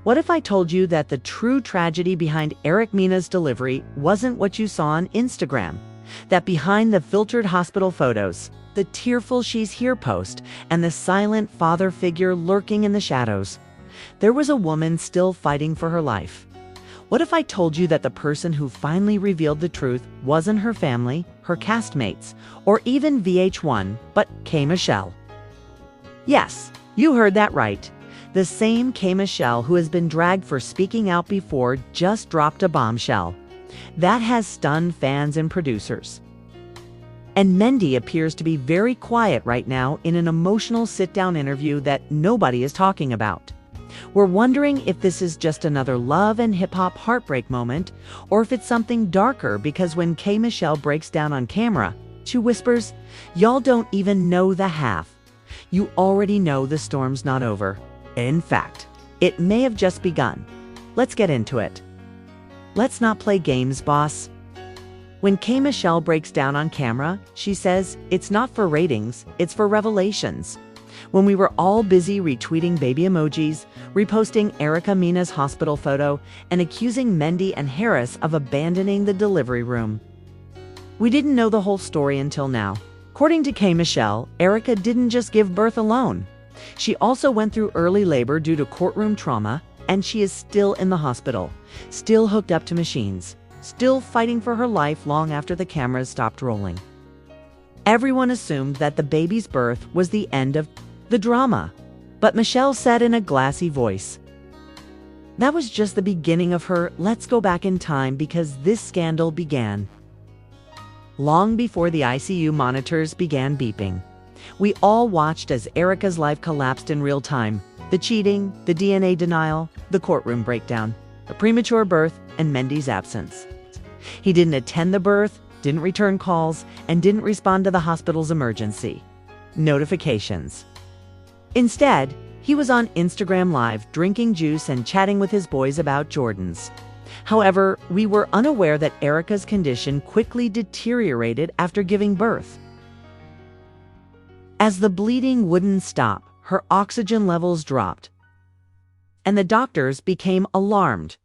What if I told you that the true tragedy behind Mena's delivery wasn't what you saw on Instagram? That behind the filtered hospital photos, the tearful "she's here" post, and the silent father figure lurking in the shadows, there was a woman still fighting for her life. What if I told you that the person who finally revealed the truth wasn't her family, her castmates, or even VH1, but Michelle? Yes, you heard that right. The same Michelle who has been dragged for speaking out before just dropped a bombshell. That has stunned fans and producers. And Mendy appears to be very quiet right now in an emotional sit-down interview that nobody is talking about. We're wondering if this is just another love and hip-hop heartbreak moment, or if it's something darker, because when Michelle breaks down on camera, she whispers, "Y'all don't even know the half. You already know the storm's not over. In fact, it may have just begun." Let's get into it. Let's not play games, boss. When Michelle breaks down on camera, she says, "It's not for ratings, it's for revelations." When we were all busy retweeting baby emojis, reposting Mena's hospital photo, and accusing Mendy and Harris of abandoning the delivery room. We didn't know the whole story until now. According to Michelle, Erica didn't just give birth alone. She also went through early labor due to courtroom trauma, and she is still in the hospital, still hooked up to machines, still fighting for her life long after the cameras stopped rolling. Everyone assumed that the baby's birth was the end of the drama, but Michelle said in a glassy voice, "That was just the beginning of her let's go back in time, because this scandal began long before the ICU monitors began beeping." We all watched as Erica's life collapsed in real time. The cheating, the DNA denial, the courtroom breakdown, the premature birth, and Mendy's absence. He didn't attend the birth, didn't return calls, and didn't respond to the hospital's emergency notifications. Instead, he was on Instagram Live drinking juice and chatting with his boys about Jordans. However, we were unaware that Erica's condition quickly deteriorated after giving birth. As the bleeding wouldn't stop, her oxygen levels dropped, and the doctors became alarmed.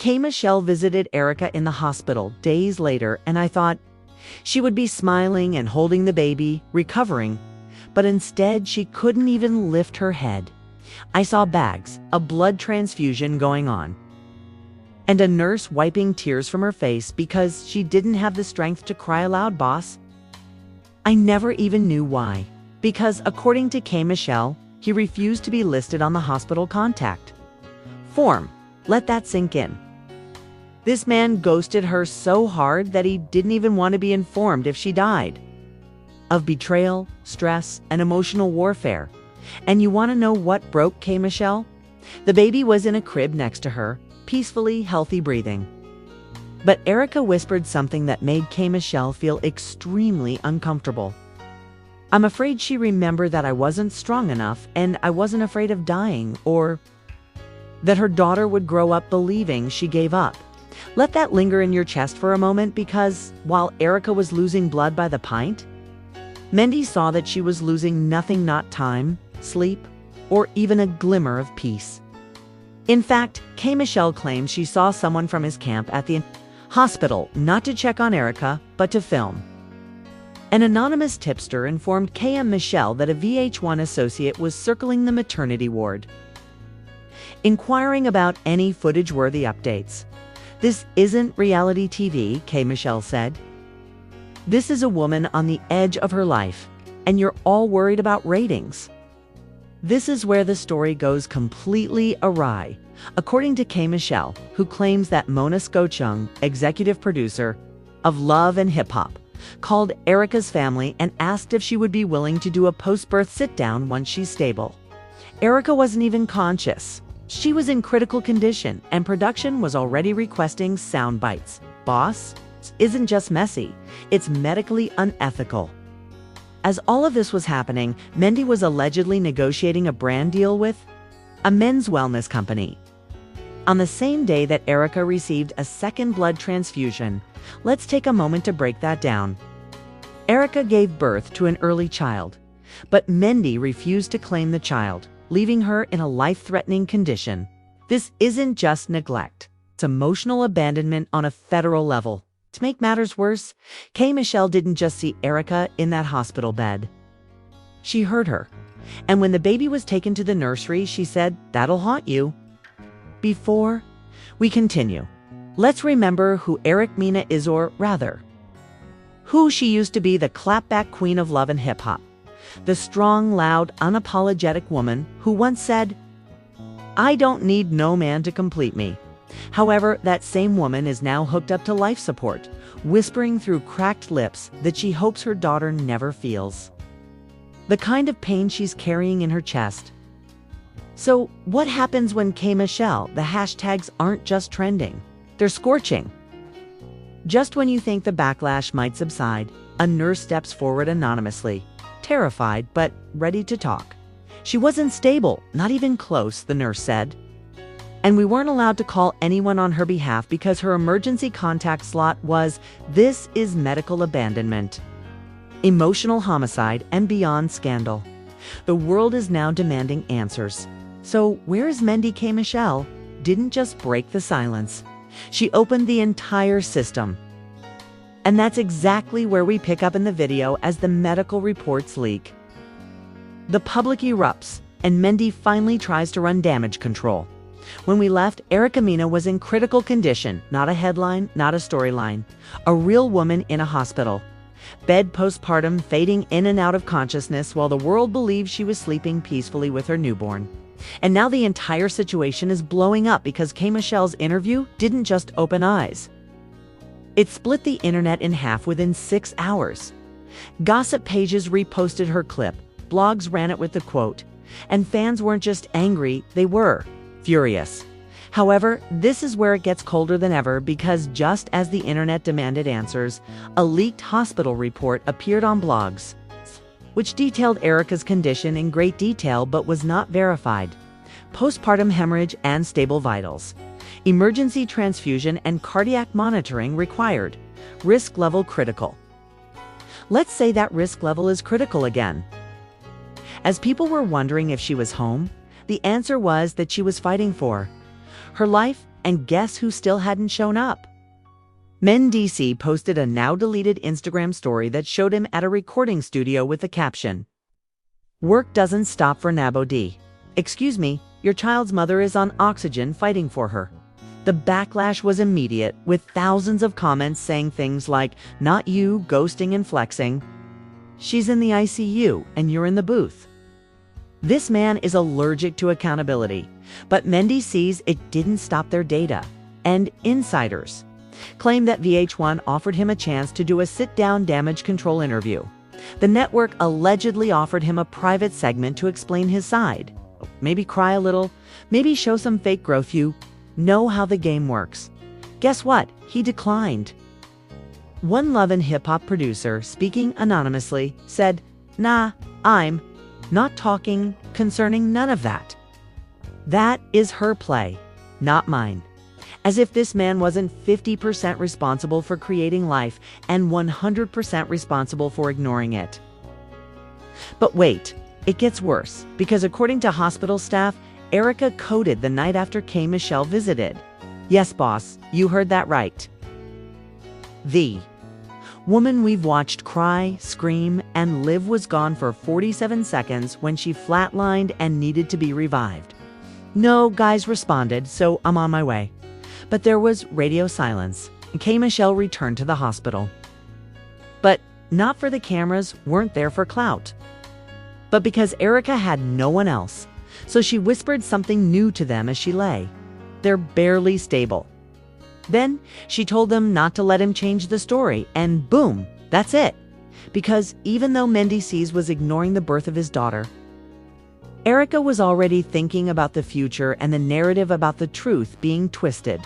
Michelle visited Erica in the hospital days later, and I thought she would be smiling and holding the baby, recovering, but instead she couldn't even lift her head. I saw bags, a blood transfusion going on, and a nurse wiping tears from her face because she didn't have the strength to cry aloud, boss. I never even knew why, because according to Michelle, he refused to be listed on the hospital contact form. Let that sink in. This man ghosted her so hard that he didn't even want to be informed if she died. Of betrayal, stress, and emotional warfare. And you want to know what broke Michelle? The baby was in a crib next to her, peacefully healthy breathing. But Erica whispered something that made Michelle feel extremely uncomfortable. "I'm afraid she remembered that I wasn't strong enough, and I wasn't afraid of dying, or that her daughter would grow up believing she gave up." Let that linger in your chest for a moment, because while Erica was losing blood by the pint, Mendy saw that she was losing nothing, not time, sleep, or even a glimmer of peace. In fact, Michelle claims she saw someone from his camp at the hospital, not to check on Erica, but to film. An anonymous tipster informed Michelle that a VH1 associate was circling the maternity ward, inquiring about any footage-worthy updates. "This isn't reality TV," Michelle said. "This is a woman on the edge of her life, and you're all worried about ratings." This is where the story goes completely awry. According to Michelle, who claims that Mona Skochung, executive producer of Love and Hip Hop, called Erica's family and asked if she would be willing to do a post-birth sit-down once she's stable. Erica wasn't even conscious. She was in critical condition, and production was already requesting sound bites. Boss, isn't just messy, it's medically unethical. As all of this was happening, Mendy was allegedly negotiating a brand deal with a men's wellness company. On the same day that Erica received a second blood transfusion, let's take a moment to break that down. Erica gave birth to an early child, but Mendy refused to claim the child, leaving her in a life-threatening condition. This isn't just neglect. It's emotional abandonment on a federal level. To make matters worse, K. Michelle didn't just see Erica in that hospital bed. She heard her. And when the baby was taken to the nursery, she said, "That'll haunt you." Before we continue, let's remember who Mena is, or rather, who she used to be, the clapback queen of love and hip-hop. The strong, loud, unapologetic woman who once said, "I don't need no man to complete me." However, that same woman is now hooked up to life support, whispering through cracked lips that she hopes her daughter never feels the kind of pain she's carrying in her chest. So, what happens when K. Michelle, the hashtags aren't just trending, they're scorching? Just when you think the backlash might subside, a nurse steps forward anonymously, terrified but ready to talk. She wasn't stable, not even close, the nurse said. And we weren't allowed to call anyone on her behalf because her emergency contact slot was, "This is medical abandonment, emotional homicide, and beyond scandal." The world is now demanding answers. So where is Mendy K. Michelle? Didn't just break the silence. She opened the entire system. And that's exactly where we pick up in the video as the medical reports leak. The public erupts, and Mendy finally tries to run damage control. When we left, Mena was in critical condition, not a headline, not a storyline. A real woman in a hospital. Bed postpartum, fading in and out of consciousness while the world believed she was sleeping peacefully with her newborn. And now the entire situation is blowing up because K. Michelle's interview didn't just open eyes. It split the internet in half within 6 hours. Gossip pages reposted her clip, blogs ran it with the quote, and fans weren't just angry, they were furious. However, this is where it gets colder than ever because just as the internet demanded answers, a leaked hospital report appeared on blogs, which detailed Erica's condition in great detail but was not verified. Postpartum hemorrhage and stable vitals. Emergency transfusion and cardiac monitoring required. Risk level critical. Let's say that risk level is critical again. As people were wondering if she was home, the answer was that she was fighting for her life, and guess who still hadn't shown up? Mendy posted a now-deleted Instagram story that showed him at a recording studio with the caption, "Work doesn't stop for Nabo D. Excuse me, your child's mother is on oxygen fighting for her." The backlash was immediate, with thousands of comments saying things like, "Not you, ghosting and flexing. She's in the ICU and you're in the booth." This man is allergic to accountability, but Mendy sees it didn't stop their data. And insiders claim that VH1 offered him a chance to do a sit-down damage control interview. The network allegedly offered him a private segment to explain his side. Maybe cry a little, maybe show some fake growth. You know how the game works. Guess what? He declined. One Love and Hip Hop producer, speaking anonymously, said, "Nah, I'm not talking concerning none of that. That is her play, not mine." As if this man wasn't 50% responsible for creating life and 100% responsible for ignoring it. But wait, it gets worse, because according to hospital staff, Erica coded the night after K. Michelle visited. Yes, boss, you heard that right. The woman we've watched cry, scream, and live was gone for 47 seconds when she flatlined and needed to be revived. No guys responded, so I'm on my way. But there was radio silence, and K. Michelle returned to the hospital. But not for the cameras weren't there for clout, but because Erica had no one else. So she whispered something new to them as she lay. They're barely stable. Then she told them not to let him change the story, and boom, that's it. Because even though Mendy was ignoring the birth of his daughter, Erica was already thinking about the future and the narrative about the truth being twisted.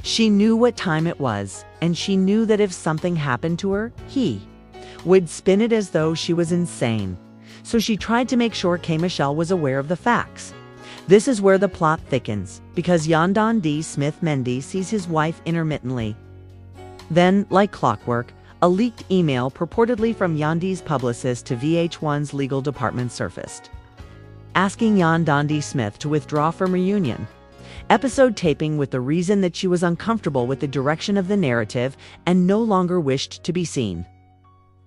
She knew what time it was, and she knew that if something happened to her, he would spin it as though she was insane. So she tried to make sure K. Michelle was aware of the facts. This is where the plot thickens, because Yondan D. Smith Mendy sees his wife intermittently. Then, like clockwork, a leaked email purportedly from Yondi's publicist to VH1's legal department surfaced, asking Yondan D. Smith to withdraw from reunion. episode taping with the reason that she was uncomfortable with the direction of the narrative and no longer wished to be seen.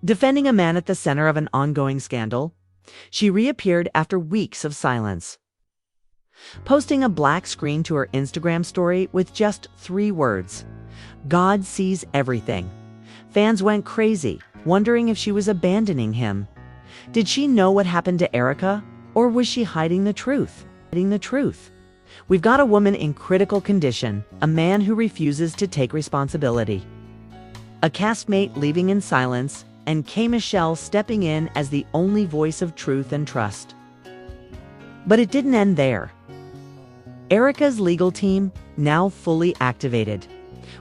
Defending a man at the center of an ongoing scandal, she reappeared after weeks of silence, posting a black screen to her Instagram story with just 3 words: "God sees everything." Fans went crazy, wondering if she was abandoning him. Did she know what happened to Erica, or was she hiding the truth? We've got a woman in critical condition, a man who refuses to take responsibility, a castmate leaving in silence, and Michelle stepping in as the only voice of truth and trust. But it didn't end there. Erica's legal team, now fully activated,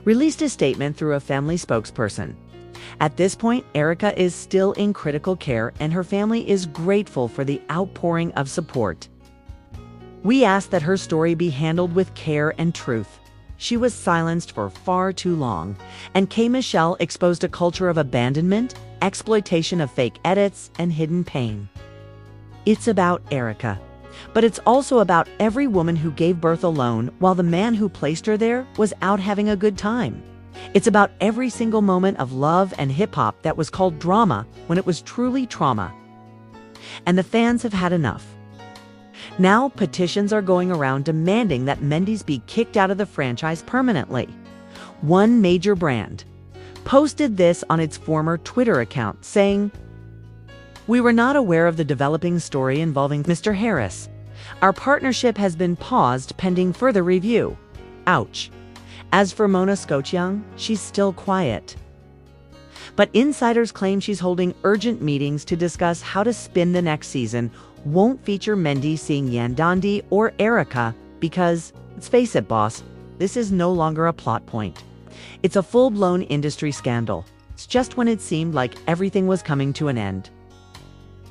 released a statement through a family spokesperson. At this point, Erica is still in critical care, and her family is grateful for the outpouring of support. "We ask that her story be handled with care and truth. She was silenced for far too long, and Michelle exposed a culture of abandonment, exploitation of fake edits, and hidden pain." It's about Erica, but it's also about every woman who gave birth alone while the man who placed her there was out having a good time. It's about every single moment of love and hip-hop that was called drama when it was truly trauma. And the fans have had enough. Now petitions are going around demanding that Mendy's be kicked out of the franchise permanently. One major brand posted this on its former Twitter account, saying, "We were not aware of the developing story involving Mr. Harris. Our partnership has been paused pending further review. Ouch." As for Mona Scotyoung, she's still quiet. But insiders claim she's holding urgent meetings to discuss how to spin the next season won't feature Mendy seeing Yandandi or Erica because, let's face it, boss, this is no longer a plot point. It's a full-blown industry scandal. It's just when it seemed like everything was coming to an end.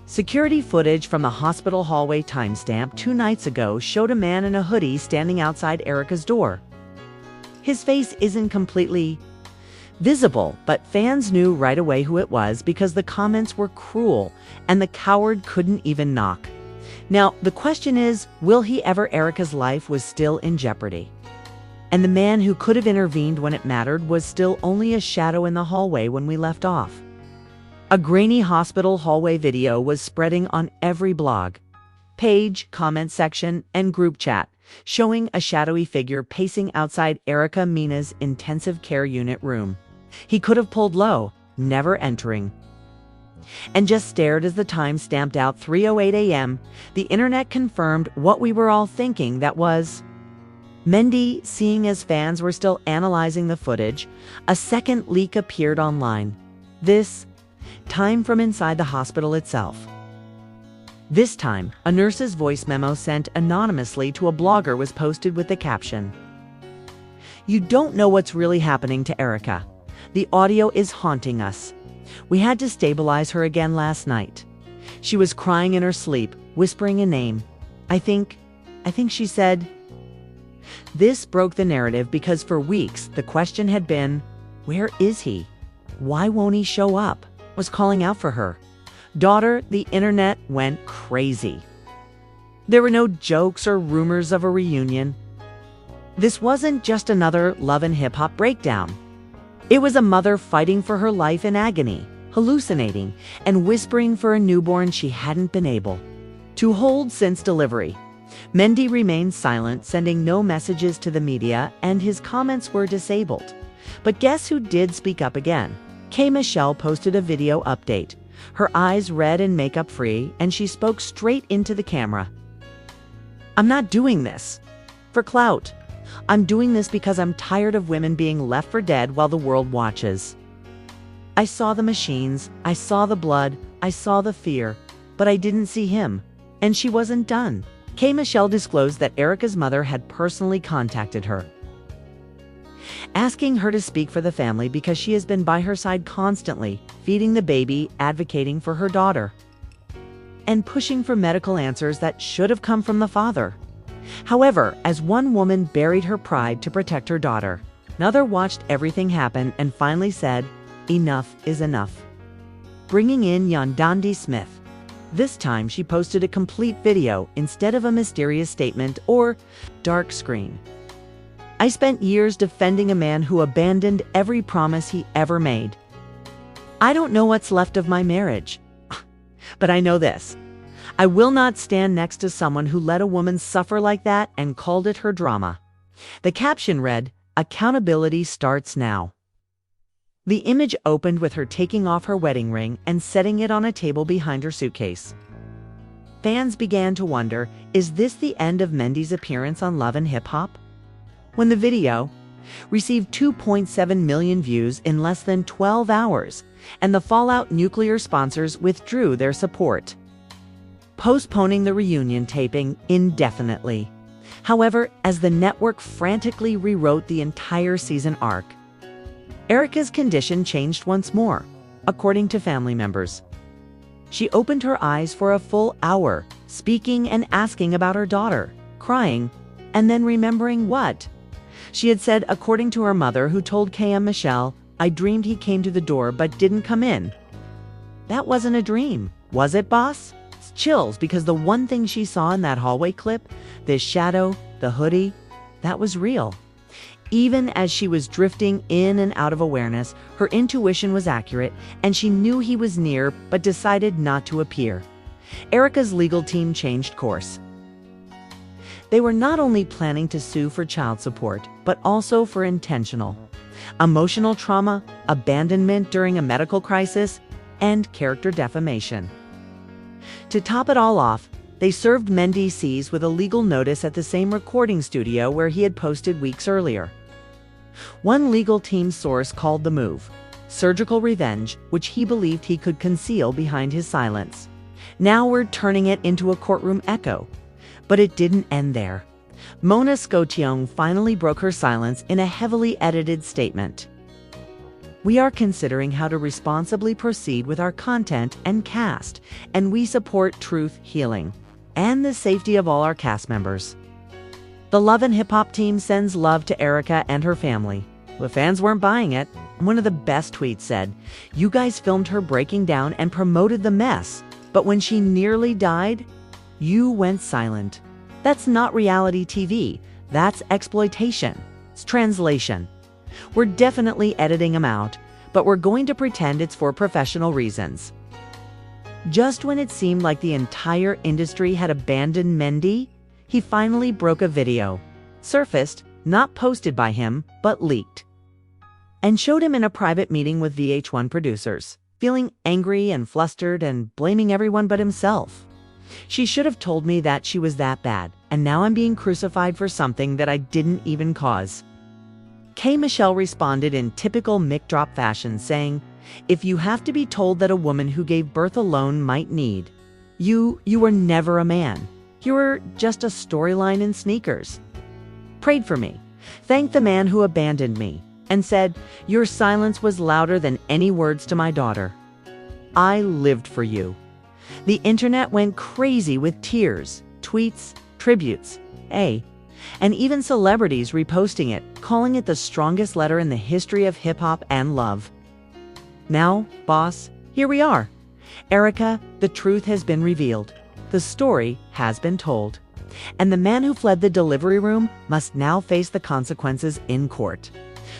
Security footage from the hospital hallway timestamp 2 nights ago showed a man in a hoodie standing outside Erica's door. His face isn't completely visible, but fans knew right away who it was because the comments were cruel and the coward couldn't even knock. Now, the question is, will he ever? Erica's life was still in jeopardy. And the man who could have intervened when it mattered was still only a shadow in the hallway when we left off. A grainy hospital hallway video was spreading on every blog, page, comment section, and group chat, showing a shadowy figure pacing outside Erica Mena's intensive care unit room. He could have pulled low, never entering, and just stared as the time stamped out 3:08 a.m. The internet confirmed what we were all thinking, that was Mendy. Seeing as fans were still analyzing the footage, a second leak appeared online, this time from inside the hospital itself. This time, a nurse's voice memo sent anonymously to a blogger was posted with the caption, "You don't know what's really happening to Erica. The audio is haunting us. We had to stabilize her again last night. She was crying in her sleep, whispering a name. I think she said." This broke the narrative because for weeks the question had been, where is he? Why won't he show up? Was calling out for her daughter. The internet went crazy. There were no jokes or rumors of a reunion. This wasn't just another Love and Hip Hop breakdown. It was a mother fighting for her life in agony, hallucinating, and whispering for a newborn she hadn't been able to hold since delivery. Mendy remained silent, sending no messages to the media, and his comments were disabled. But guess who did speak up again? Michelle posted a video update, her eyes red and makeup free, and she spoke straight into the camera. "I'm not doing this for clout. I'm doing this because I'm tired of women being left for dead while the world watches. I saw the machines, I saw the blood, I saw the fear, but I didn't see him." And she wasn't done. Michelle disclosed that Erica's mother had personally contacted her, asking her to speak for the family because she has been by her side constantly, feeding the baby, advocating for her daughter, and pushing for medical answers that should have come from the father. However, as one woman buried her pride to protect her daughter, another watched everything happen and finally said, enough is enough, bringing in Yandandi Smith. This time she posted a complete video instead of a mysterious statement or dark screen. I spent years defending a man who abandoned every promise he ever made. I don't know what's left of my marriage, but I know this. I will not stand next to someone who let a woman suffer like that and called it her drama." The caption read, "Accountability starts now." The image opened with her taking off her wedding ring and setting it on a table behind her suitcase. Fans began to wonder, is this the end of Mendy's appearance on Love and Hip Hop? When the video received 2.7 million views in less than 12 hours, and the Fallout Nuclear sponsors withdrew their support, postponing the reunion taping indefinitely. However, as the network frantically rewrote the entire season arc, Erika's condition changed once more, according to family members. She opened her eyes for a full hour, speaking and asking about her daughter, crying, and then remembering what she had said, according to her mother, who told KM Michelle, "I dreamed he came to the door but didn't come in." That wasn't a dream, was it, boss? It's chills, because the one thing she saw in that hallway clip, this shadow, the hoodie, that was real. Even as she was drifting in and out of awareness, her intuition was accurate, and she knew he was near but decided not to appear. Erika's legal team changed course. They were not only planning to sue for child support, but also for intentional emotional trauma, abandonment during a medical crisis, and character defamation. To top it all off, they served Mendy Seas with a legal notice at the same recording studio where he had posted weeks earlier. One legal team source called the move surgical revenge, which he believed he could conceal behind his silence. Now we're turning it into a courtroom echo. But it didn't end there. Mona Scottiong finally broke her silence in a heavily edited statement. "We are considering how to responsibly proceed with our content and cast, and we support truth healing and the safety of all our cast members." The Love and Hip Hop team sends love to Erika and her family. The fans weren't buying it. One of the best tweets said, "You guys filmed her breaking down and promoted the mess, but when she nearly died, you went silent. That's not reality TV. That's exploitation. It's translation. We're definitely editing him out, but we're going to pretend it's for professional reasons." Just when it seemed like the entire industry had abandoned Mendy, he finally broke a video, surfaced, not posted by him, but leaked, and showed him in a private meeting with VH1 producers, feeling angry and flustered and blaming everyone but himself. "She should have told me that she was that bad, and now I'm being crucified for something that I didn't even cause." K. Michelle responded in typical mic drop fashion, saying, "If you have to be told that a woman who gave birth alone might need, you were never a man. You were just a storyline in sneakers. Prayed for me, thanked the man who abandoned me, and said, 'Your silence was louder than any words to my daughter. I lived for you.'" The internet went crazy with tears, tweets, tributes, and even celebrities reposting it, calling it the strongest letter in the history of hip-hop and love. Now, boss, here we are. Erika, the truth has been revealed. The story has been told. And the man who fled the delivery room must now face the consequences in court.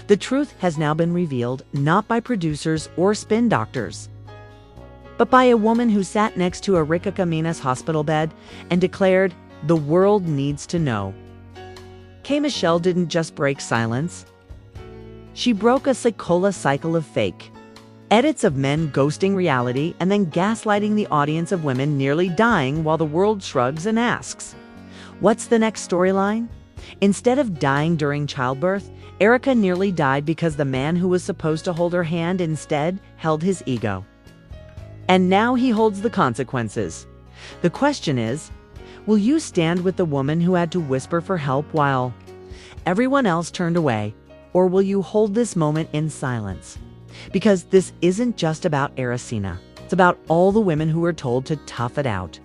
The truth has now been revealed, not by producers or spin doctors, but by a woman who sat next to Erika Mena's hospital bed and declared, "The world needs to know." K. Michelle didn't just break silence. She broke a cycle of fake edits of men ghosting reality and then gaslighting the audience of women nearly dying while the world shrugs and asks, "What's the next storyline?" Instead of dying during childbirth, Erika nearly died because the man who was supposed to hold her hand instead held his ego. And now he holds the consequences. The question is, will you stand with the woman who had to whisper for help while everyone else turned away, or will you hold this moment in silence? Because this isn't just about Ericina. It's about all the women who were told to tough it out.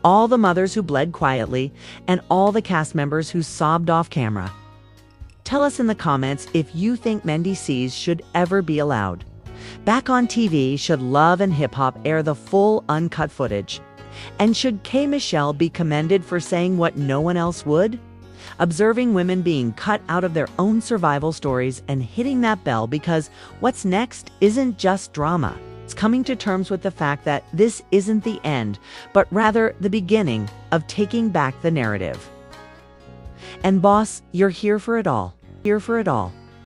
All the mothers who bled quietly, and all the cast members who sobbed off camera. Tell us in the comments if you think Mendy Seas should ever be allowed back on TV. Should Love and Hip Hop air the full uncut footage? And should K. Michelle be commended for saying what no one else would? observing women being cut out of their own survival stories and hitting that bell because what's next isn't just drama. It's coming to terms with the fact that this isn't the end, but rather the beginning of taking back the narrative. And boss, you're here for it all. Here for it all.